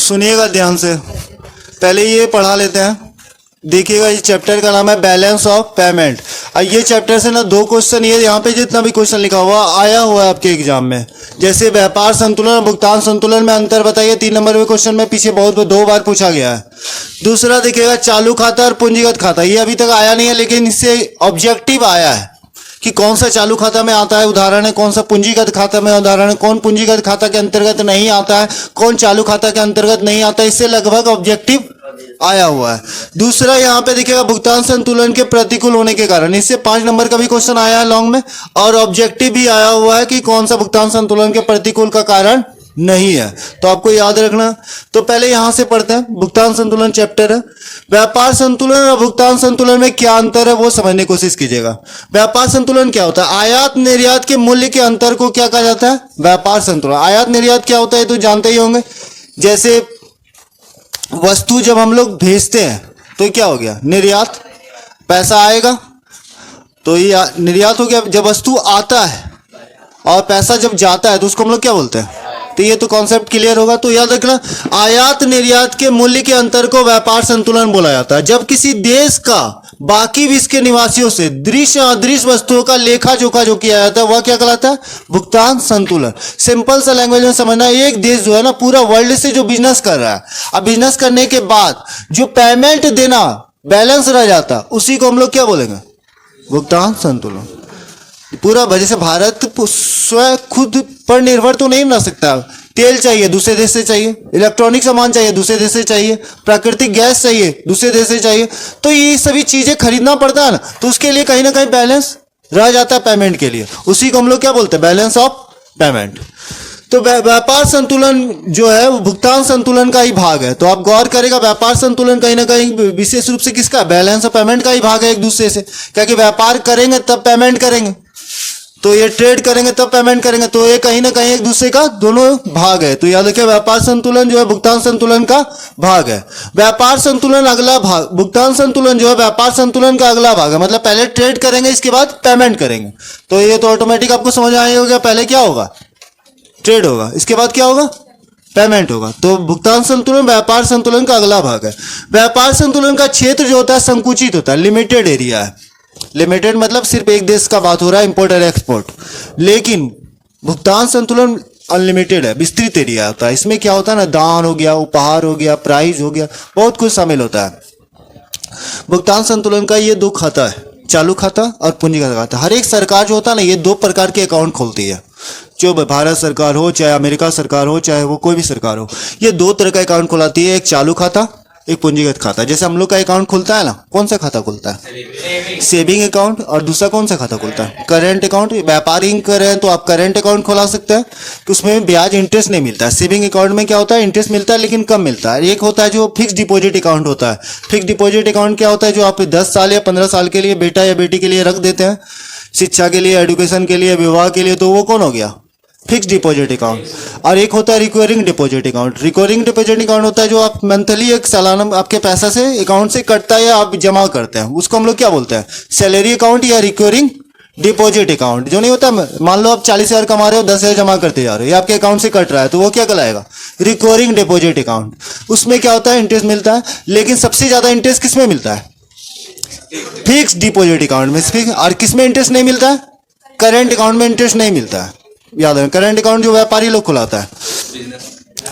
सुनिएगा ध्यान से, पहले ये पढ़ा लेते हैं। देखिएगा, इस चैप्टर का नाम है बैलेंस ऑफ पेमेंट। और ये चैप्टर से ना 2 क्वेश्चन, ये यहाँ पे जितना भी क्वेश्चन लिखा हुआ आया हुआ है आपके एग्जाम में, जैसे व्यापार संतुलन और भुगतान संतुलन में अंतर बताइए, 3 नंबर में क्वेश्चन में पीछे 2 बार पूछा गया है। दूसरा देखिएगा चालू खाता और पूंजीगत खाता, ये अभी तक आया नहीं है, लेकिन इससे ऑब्जेक्टिव आया है कि कौन सा चालू खाता में आता है उदाहरण है, कौन सा पूंजीगत खाता में उदाहरण है, कौन पूंजीगत खाता के अंतर्गत नहीं आता है, कौन चालू खाता के अंतर्गत नहीं आता है, इससे लगभग ऑब्जेक्टिव आया हुआ है। दूसरा यहाँ पे देखिएगा भुगतान संतुलन के प्रतिकूल होने के कारण, इससे 5 नंबर का भी क्वेश्चन आया है लॉन्ग में, और ऑब्जेक्टिव भी आया हुआ है कि कौन सा भुगतान संतुलन के प्रतिकूल का कारण नहीं है, तो आपको याद रखना। तो पहले यहां से पढ़ते हैं, भुगतान संतुलन चैप्टर है। व्यापार संतुलन और भुगतान संतुलन में क्या अंतर है वो समझने की कोशिश कीजिएगा। व्यापार संतुलन क्या होता है? आयात निर्यात के मूल्य के अंतर को क्या कहा जाता है? व्यापार संतुलन। आयात निर्यात क्या होता है तो जानते ही होंगे, जैसे वस्तु जब हम लोग भेजते हैं तो क्या हो गया? निर्यात। पैसा आएगा तो ये निर्यात हो गया। जब वस्तु आता है और पैसा जब जाता है तो उसको हम लोग क्या बोलते हैं? तो ये तो कॉन्सेप्ट क्लियर होगा। तो याद रखना, आयात निर्यात के मूल्य के अंतर को व्यापार संतुलन बोला जाता है। जब किसी देश का बाकी विश्व के निवासियों से दृश्य अदृश्य वस्तुओं का लेखा जोखा जो किया जाता है वह क्या कहलाता है? भुगतान संतुलन। सिंपल सा लैंग्वेज में समझना, एक देश जो है ना पूरा वर्ल्ड से जो बिजनेस कर रहा है, अब बिजनेस करने के बाद जो पेमेंट देना बैलेंस रह जाता, उसी को हम लोग क्या बोलेंगे? भुगतान संतुलन। पूरा जैसे भारत स्वयं खुद पर निर्भर तो नहीं रह सकता, तेल चाहिए दूसरे देश से चाहिए, इलेक्ट्रॉनिक सामान चाहिए दूसरे देश से चाहिए, प्राकृतिक गैस चाहिए दूसरे देश से चाहिए, तो ये सभी चीजें खरीदना पड़ता है ना, तो उसके लिए कहीं ना कहीं बैलेंस रह जाता है पेमेंट के लिए, उसी को हम लोग क्या बोलते हैं? Balance of payment. तो व्यापार संतुलन जो है वो भुगतान संतुलन का ही भाग है। तो आप गौर करेगा, व्यापार संतुलन कहीं ना कहीं विशेष रूप से किसका? बैलेंस ऑफ पेमेंट का ही भाग है एक दूसरे से, क्योंकि व्यापार करेंगे तब पेमेंट करेंगे, तो ये ट्रेड करेंगे तब पेमेंट करेंगे, तो ये कहीं ना कहीं एक दूसरे का दोनों भाग है। तो याद रखिए, व्यापार संतुलन जो है भुगतान संतुलन का भाग है। व्यापार संतुलन अगला भाग, भुगतान संतुलन जो है व्यापार संतुलन का अगला भाग है, मतलब पहले ट्रेड करेंगे इसके बाद पेमेंट करेंगे। तो ये तो ऑटोमेटिक आपको समझ आया होगा, पहले क्या होगा? ट्रेड होगा, इसके बाद क्या होगा? पेमेंट होगा। तो भुगतान संतुलन व्यापार संतुलन का अगला भाग है। व्यापार संतुलन का क्षेत्र जो होता है संकुचित होता है, लिमिटेड एरिया है। लिमिटेड मतलब सिर्फ एक देश का बात हो रहा है, इंपोर्ट और एक्सपोर्ट। लेकिन भुगतान संतुलन अनलिमिटेड है, विस्तृत एरिया होता है। इसमें क्या होता है ना, दान हो गया, उपहार हो गया, प्राइज हो गया, बहुत कुछ शामिल होता है। भुगतान संतुलन का ये 2 खाता है, चालू खाता और पूंजीगत खाता। हर एक सरकार जो होता है ना, ये 2 प्रकार के अकाउंट खोलती है, जो भारत सरकार हो, चाहे अमेरिका सरकार हो, चाहे वो कोई भी सरकार हो, ये 2 तरह का अकाउंट खुलाती है, एक चालू खाता, एक पूंजीगत खाता। जैसे हम लोग का अकाउंट खुलता है ना, कौन सा खाता खुलता है? Saving account. और दूसरा कौन सा खाता खुलता है? Current account. व्यापारिक कर रहे हैं तो आप करेंट अकाउंट खुला सकते हैं, कि उसमें ब्याज इंटरेस्ट नहीं मिलता है। सेविंग अकाउंट में क्या होता है? इंटरेस्ट मिलता है लेकिन कम मिलता है। एक होता है जो फिक्स डिपॉजिट अकाउंट होता है। फिक्स डिपॉजिट अकाउंट क्या होता है? जो आप 10 साल या 15 साल के लिए बेटा या बेटी के लिए रख देते हैं, शिक्षा के लिए, एजुकेशन के लिए, विवाह के लिए, तो वो कौन हो गया? Fix deposit account. और एक होता है recurring deposit account. Recurring deposit account होता है जो आप मंथली एक सालाना आपके पैसा से अकाउंट से कटता है या आप जमा करते हैं, उसको हम लोग क्या बोलते हैं? सैलरी अकाउंट या रिकरिंग डिपॉजिट अकाउंट। जो नहीं होता, मान लो आप 40,000 कमा रहे हो, 10,000 जमा करते जा रहे हो, ये आपके अकाउंट से कट रहा है, तो वो क्या कहलाएगा? Recurring deposit account. उसमें क्या होता है? इंटरेस्ट मिलता है, लेकिन सबसे ज्यादा इंटरेस्ट किसमें मिलता है? फिक्स डिपॉजिट अकाउंट में। और किसमें इंटरेस्ट नहीं मिलता है? करेंट अकाउंट में इंटरेस्ट नहीं मिलता है। याद है, करंट अकाउंट जो व्यापारी लोग खुलाता है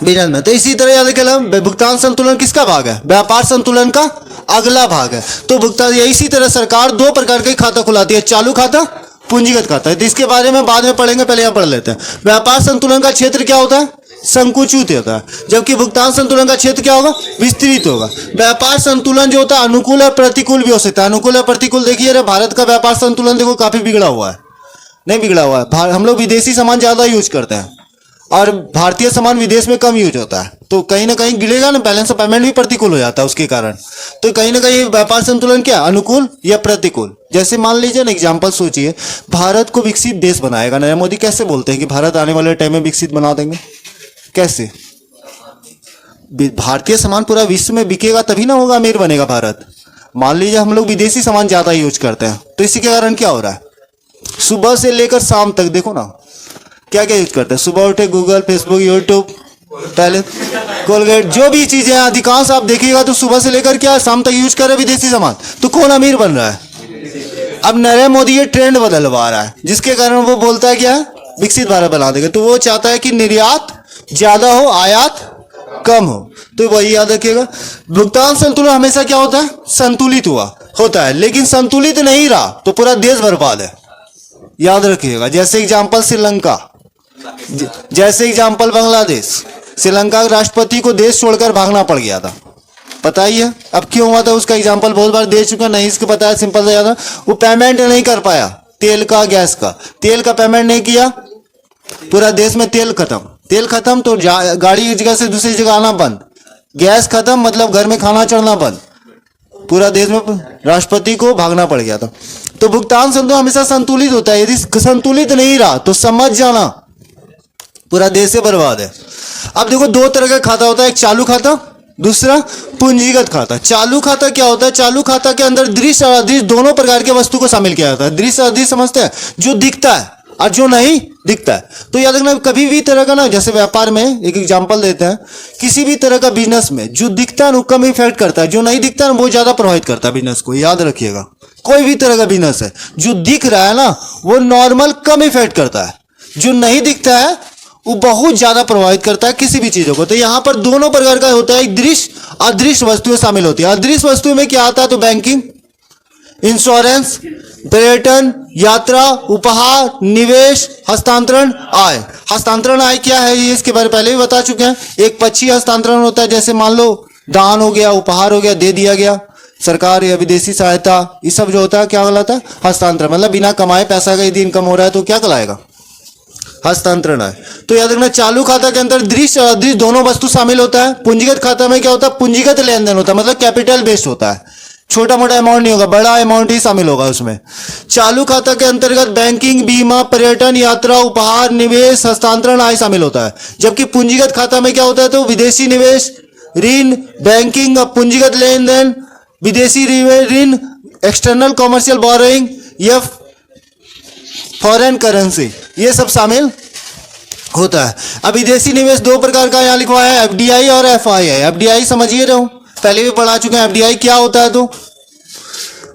बिजनेस में। तो इसी तरह याद रखें, भुगतान संतुलन किसका भाग है? व्यापार संतुलन का अगला भाग है। तो भुगतान, इसी तरह सरकार 2 प्रकार के खाता खुलाती है, चालू खाता, पूंजीगत खाता है। तो इसके बारे में बाद में पढ़ेंगे, पहले यहाँ पढ़ लेते हैं। व्यापार संतुलन का क्षेत्र क्या होता है? संकुचित होता है, जबकि भुगतान संतुलन का क्षेत्र क्या होगा? विस्तृत होगा। व्यापार संतुलन जो होता है अनुकूल और प्रतिकूल भी हो सकता है। अनुकूल और प्रतिकूल देखिए, भारत का व्यापार संतुलन देखो काफी बिगड़ा हुआ है, नहीं बिगड़ा हुआ है। हम लोग विदेशी सामान ज्यादा यूज करते हैं और भारतीय सामान विदेश में कम यूज होता है, तो कहीं ना कहीं गिरेगा ना, बैलेंस ऑफ पेमेंट भी प्रतिकूल हो जाता है उसके कारण। तो कहीं ना कहीं व्यापार संतुलन क्या, अनुकूल या प्रतिकूल? जैसे मान लीजिए ना, एग्जांपल सोचिए, भारत को विकसित देश बनाएगा नरेंद्र मोदी, कैसे बोलते हैं कि भारत आने वाले टाइम में विकसित बना देंगे? कैसे? भारतीय सामान पूरा विश्व में बिकेगा तभी ना होगा, अमीर बनेगा भारत। मान लीजिए हम लोग विदेशी सामान ज्यादा यूज करते हैं, तो इसी के कारण क्या हो रहा है? सुबह से लेकर शाम तक देखो ना, क्या क्या यूज करते हैं। सुबह उठे गूगल, फेसबुक, यूट्यूब, पहले कोलगेट, जो भी चीजें हैं अधिकांश आप देखिएगा तो सुबह से लेकर क्या शाम तक यूज कर रहे विदेशी सामान, तो कौन अमीर बन रहा है? अब नरेंद्र मोदी ये ट्रेंड बदलवा रहा है, जिसके कारण वो बोलता है क्या, विकसित भारत बना देगा। तो वो चाहता है कि निर्यात ज्यादा हो, आयात कम हो। तो वही याद रखिएगा, भुगतान संतुलन हमेशा क्या होता है, संतुलित होता है, लेकिन संतुलित नहीं रहा तो पूरा देश बर्बाद है, याद रखिएगा। जैसे एग्जांपल श्रीलंका, जैसे एग्जांपल बांग्लादेश। श्रीलंका के राष्ट्रपति को देश छोड़कर भागना पड़ गया था, पता ही है। अब क्यों हुआ था उसका एग्जांपल बहुत बार दे चुका, नहीं इसको पता है, सिंपल सा याद है। वो पेमेंट नहीं कर पाया तेल का, गैस का, तेल का पेमेंट नहीं किया, पूरा देश में तेल खत्म तो गाड़ी एक जगह से दूसरी जगह आना बंद, गैस खत्म मतलब घर में खाना चढ़ना बंद, पूरा देश में राष्ट्रपति को भागना पड़ गया था। तो भुगतान संतुलन हमेशा संतुलित होता है, यदि संतुलित नहीं रहा तो समझ जाना पूरा देश से बर्बाद है। अब देखो दो तरह का खाता होता है, एक चालू खाता, दूसरा पूंजीगत खाता। चालू खाता क्या होता है, चालू खाता के अंदर दृश्य और अदृश्य दोनों प्रकार के वस्तु को शामिल किया जाता है। दृश्य और अदृश्य समझते हैं, जो दिखता है और जो नहीं दिखता है। तो याद रखना कभी भी तरह का ना, जैसे व्यापार में एक एग्जांपल देते हैं, किसी भी तरह का बिजनेस में जो दिखता है वो कम इफेक्ट करता है, जो नहीं दिखता है वो ज्यादा प्रभावित करता है बिजनेस को, याद रखिएगा। कोई भी तरह का बिजनेस है, जो दिख रहा है ना वो नॉर्मल कम इफेक्ट करता है, जो नहीं दिखता है वो बहुत ज्यादा प्रभावित करता है किसी भी चीजों को। तो यहां पर दोनों प्रकार का होता है, एक दृश्य अदृश्य वस्तुएं शामिल होती है। अदृश्य वस्तुओं में क्या आता है, तो बैंकिंग, इंश्योरेंस, पर्यटन, यात्रा, उपहार, निवेश, हस्तांतरण, आय। हस्तांतरण आय क्या है ये इसके बारे में पहले भी बता चुके हैं। एक पक्षी हस्तांतरण होता है, जैसे मान लो दान हो गया, उपहार हो गया, दे दिया गया, सरकार या विदेशी सहायता, ये सब जो होता है क्या कहलाता है, हस्तांतरण। मतलब बिना कमाए पैसा का यदि इनकम हो रहा है तो क्या कहलाएगा, हस्तांतरण है। तो याद रखना चालू खाता के अंदर दृश्य और अदृश्य दोनों वस्तु शामिल होता है। पूंजीगत खाता में क्या होता है, पूंजीगत लेन देन होता है, मतलब कैपिटल बेस्ड होता है, छोटा मोटा अमाउंट नहीं होगा, बड़ा अमाउंट ही शामिल होगा उसमें। चालू खाता के अंतर्गत बैंकिंग, बीमा, पर्यटन, यात्रा, उपहार, निवेश, हस्तांतरण आय शामिल होता है। जबकि पूंजीगत खाता में क्या होता है, तो विदेशी निवेश, ऋण, बैंकिंग, पूंजीगत लेन देन, विदेशी ऋण, एक्सटर्नल कॉमर्शियल बोरोइंग या फॉरेन करेंसी, ये सब शामिल होता है। अब विदेशी निवेश दो प्रकार का यहाँ लिखवा है, एफडीआई और एफआईआई। एफडीआई समझिए रहो, पहले भी पढ़ा चुके हैं। एफडीआई क्या होता है, तो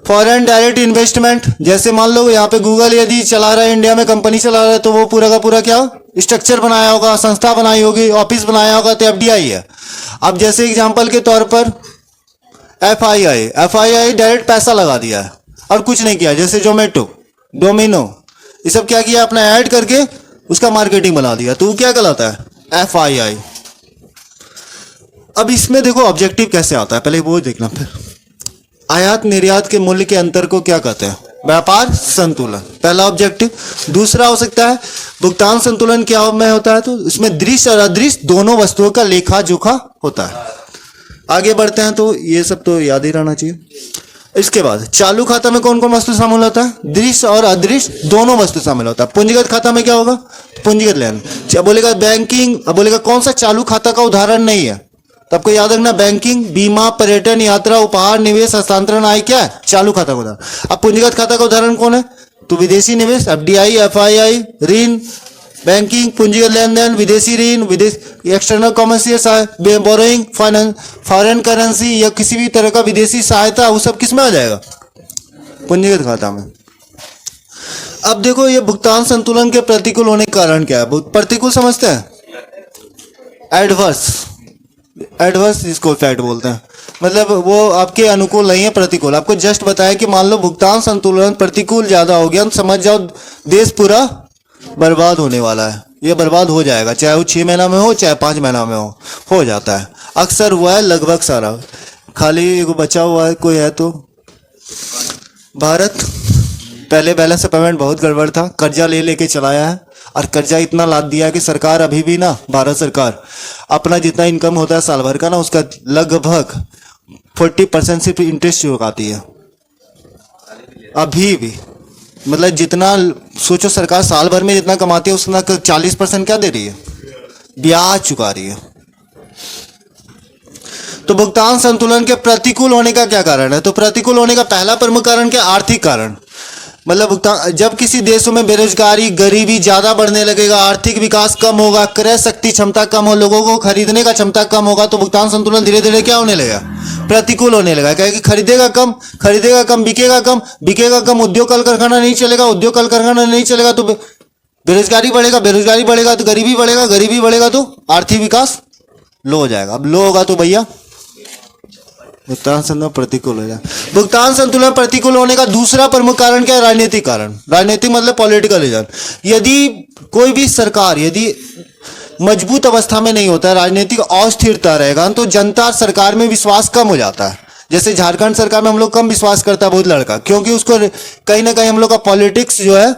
फॉरेन डायरेक्ट इन्वेस्टमेंट। जैसे मान लो यहाँ पे गूगल यदि चला रहा है, इंडिया में कंपनी चला रहा है, तो वो पूरा का पूरा क्या स्ट्रक्चर बनाया होगा, संस्था बनाई होगी, ऑफिस बनाया होगा, तो एफडीआई है। अब जैसे एग्जाम्पल के तौर पर एफआईआई, एफआईआई डायरेक्ट पैसा लगा दिया है और कुछ नहीं किया, जैसे जोमेटो, डोमिनो, ये सब क्या किया, अपना ऐड करके उसका मार्केटिंग बना दिया, तो वो क्या कहलाता है, एफआईआई। अब इसमें देखो ऑब्जेक्टिव कैसे आता है, पहले वो देखना। फिर आयात निर्यात के मूल्य के अंतर को क्या कहते हैं, व्यापार संतुलन, पहला ऑब्जेक्टिव। दूसरा हो सकता है भुगतान संतुलन क्या में होता है, तो इसमें दृश्य और अदृश्य दोनों वस्तुओं का लेखा जोखा होता है। आगे बढ़ते हैं, तो ये सब तो याद ही रहना चाहिए। इसके बाद चालू खाता में कौन कौन वस्तु शामिल होता है, दृश्य और अदृश्य दोनों वस्तु शामिल होता है। पूंजीगत खाता में क्या होगा, पूंजीगत लेन, बोलेगा बैंकिंग, अब बोलेगा कौन सा चालू खाता का उदाहरण नहीं है, तो आपको याद रखना बैंकिंग, बीमा, पर्यटन, यात्रा, उपहार, निवेश, हस्तांतरण आय क्या है, चालू खाता का उदाहरण। अब पूंजीगत खाता का उदाहरण कौन है, तो विदेशी निवेश, एफडीआई, एफआईआई, ऋण, बैंकिंग, पूंजीगत लेन देन, विदेशी ऋण, विदेश external commercial borrowing, finance, foreign currency या किसी भी तरह का विदेशी सहायता, वो सब किस में आ जाएगा, पूंजीगत खाता में। अब देखो ये भुगतान संतुलन के प्रतिकूल होने के कारण क्या है, प्रतिकूल समझते हैं, एडवर्स, एडवर्स जिसको इफेक्ट बोलते हैं, मतलब वो आपके अनुकूल नहीं है, प्रतिकूल। आपको जस्ट बताया कि मान लो भुगतान संतुलन प्रतिकूल ज्यादा हो गया, समझ जाओ देश पूरा बर्बाद होने वाला है, ये बर्बाद हो जाएगा, चाहे वो 6 महीना में हो चाहे 5 महीना में हो जाता है, अक्सर हुआ है, लगभग सारा। खाली एक बचा हुआ है कोई है तो भारत, पहले बैलेंस पेमेंट बहुत गड़बड़ था, कर्जा ले लेके चलाया है और कर्जा इतना लाद दिया है कि सरकार अभी भी ना, भारत सरकार अपना जितना इनकम होता है साल भर का ना, उसका लगभग 40% सिर्फ इंटरेस्ट चुकाती है अभी भी। मतलब जितना सोचो सरकार साल भर में जितना कमाती है उसका 40% क्या दे रही है, ब्याज चुका रही है। तो भुगतान संतुलन के प्रतिकूल होने का क्या कारण है, तो प्रतिकूल होने का पहला प्रमुख कारण क्या, आर्थिक कारण। मतलब भुगतान, जब किसी देशों में बेरोजगारी गरीबी ज्यादा बढ़ने लगेगा, आर्थिक विकास कम होगा, क्रय शक्ति क्षमता कम हो, लोगों को खरीदने का क्षमता कम होगा, तो भुगतान संतुलन धीरे धीरे क्या होने लगेगा, प्रतिकूल होने लगा। क्या कि खरीदेगा कम, बिकेगा कम, उद्योग कल कारखाना नहीं चलेगा, उद्योग कल कारखाना नहीं चलेगा तो बेरोजगारी बढ़ेगा तो गरीबी बढ़ेगा तो आर्थिक विकास लो हो जाएगा। अब लो होगा तो भैया भुगतान संतुलन प्रतिकूल हो जाए। भुगतान संतुलन प्रतिकूल होने का दूसरा प्रमुख कारण क्या है? राजनीतिक कारण। राजनीतिक मतलब पॉलिटिकल रीजन। यदि कोई भी सरकार यदि मजबूत अवस्था में नहीं होता है, राजनीतिक अस्थिरता रहेगा, तो जनता सरकार में विश्वास कम हो जाता है। जैसे झारखंड सरकार में हम लोग कम विश्वास करता है बहुत लड़का, क्योंकि उसको कहीं ना कहीं हम लोग का पॉलिटिक्स जो है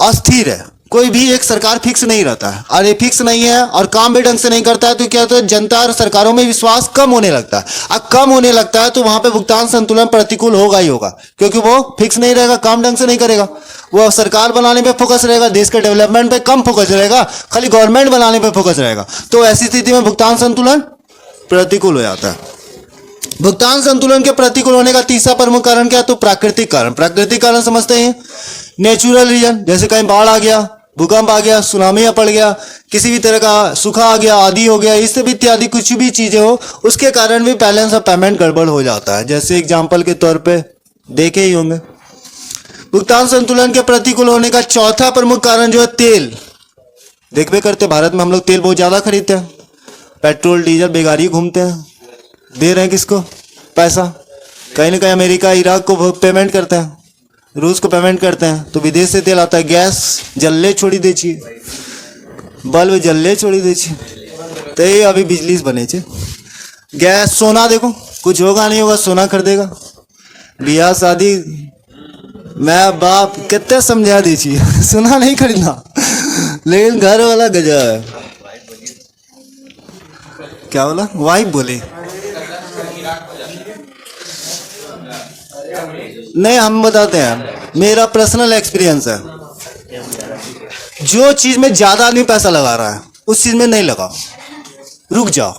अस्थिर है। कोई भी एक सरकार फिक्स नहीं रहता है, और ये फिक्स नहीं है और काम भी ढंग से नहीं करता है, तो क्या होता है, जनता और सरकारों में विश्वास कम होने लगता है। अब कम होने लगता है तो वहां पे भुगतान संतुलन प्रतिकूल होगा ही होगा, क्योंकि वो फिक्स नहीं रहेगा, काम ढंग से नहीं करेगा, वो सरकार बनाने पे फोकस रहेगा, देश के डेवलपमेंट पे कम फोकस रहेगा, खाली गवर्नमेंट बनाने पे फोकस रहेगा। तो ऐसी स्थिति में भुगतान संतुलन प्रतिकूल हो जाता है। भुगतान संतुलन के प्रतिकूल होने का तीसरा प्रमुख कारण क्या है? तो प्राकृतिक कारण। प्राकृतिक कारण समझते हैं, नेचुरल रीजन, जैसे कहीं बाढ़ आ गया, भूकंप आ गया, सुनामी पड़ गया, किसी भी तरह का सूखा आ गया, आदि हो गया, इससे भी इत्यादि कुछ भी चीजें हो, उसके कारण भी बैलेंस ऑफ पेमेंट गड़बड़ हो जाता है। जैसे एग्जाम्पल के तौर पे देखे ही होंगे। भुगतान संतुलन के प्रतिकूल होने का चौथा प्रमुख कारण जो है तेल। देखबे करते भारत में हम लोग तेल बहुत ज्यादा खरीदते हैं, पेट्रोल डीजल बेगारी घूमते हैं, दे रहे हैं किसको पैसा, कहीं ना कहीं अमेरिका इराक को पेमेंट करते हैं, रूस को पेमेंट करते हैं, तो विदेश से तेल आता है। गैस जल्ले छोड़ी दे छी, बल्ब जल्ले छोड़ी दे छी, तो ये अभी बिजली से बने छे। गैस, सोना देखो कुछ होगा नहीं होगा, सोना खरीदेगा, बियाह शादी मैं बाप कितने समझा दी छी सोना नहीं खरीदना, लेकिन घर वाला गजब है। क्या बोला? वाइफ बोली नहीं, हम बताते हैं, मेरा पर्सनल एक्सपीरियंस है। जो चीज में ज्यादा आदमी पैसा लगा रहा है उस चीज में नहीं लगाओ, रुक जाओ।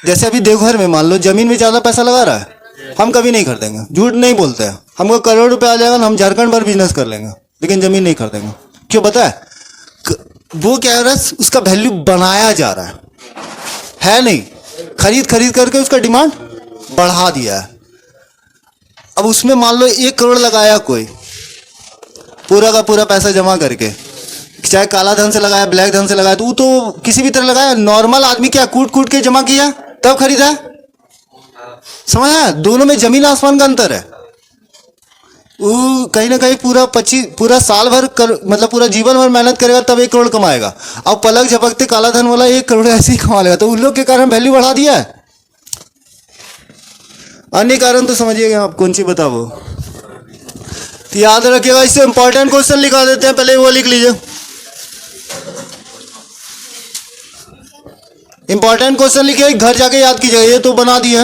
जैसे अभी देवघर में मान लो जमीन में ज्यादा पैसा लगा रहा है, हम कभी नहीं खरीदेंगे, झूठ नहीं बोलते हैं। हमको करोड़ रुपए आ जाएगा ना, हम झारखंड पर बिजनेस कर लेंगे, लेकिन जमीन नहीं खरीदेंगे। क्यों पता है? वो क्या हो रहा है, उसका वैल्यू बनाया जा रहा है नहीं, खरीद करके उसका डिमांड बढ़ा दिया है। अब उसमें मान लो 1 करोड़ लगाया कोई, पूरा का पूरा पैसा जमा करके, चाहे काला धन से लगाया ब्लैक धन से लगाया, तो वो तो किसी भी तरह लगाया। नॉर्मल आदमी क्या कूट के जमा किया तब खरीदा है, समझा? दोनों में जमीन आसमान का अंतर है। वो कहीं ना कहीं पूरा साल भर मतलब पूरा जीवन भर मेहनत करेगा तब 1 करोड़ कमाएगा। अब पलक झपकते काला धन वाला 1 करोड़ ऐसे ही कमा लेगा, तो उन लोग के कारण वैल्यू बढ़ा दिया है। अन्य कारण तो समझिएगा आप, कौन सी बताओ, तो याद रखिएगा। इससे इंपॉर्टेंट क्वेश्चन लिखा देते हैं, पहले वो लिख लीजिए। इंपॉर्टेंट क्वेश्चन लिखिए, घर जाके याद कीजिएगा, ये तो बना दिए हैं।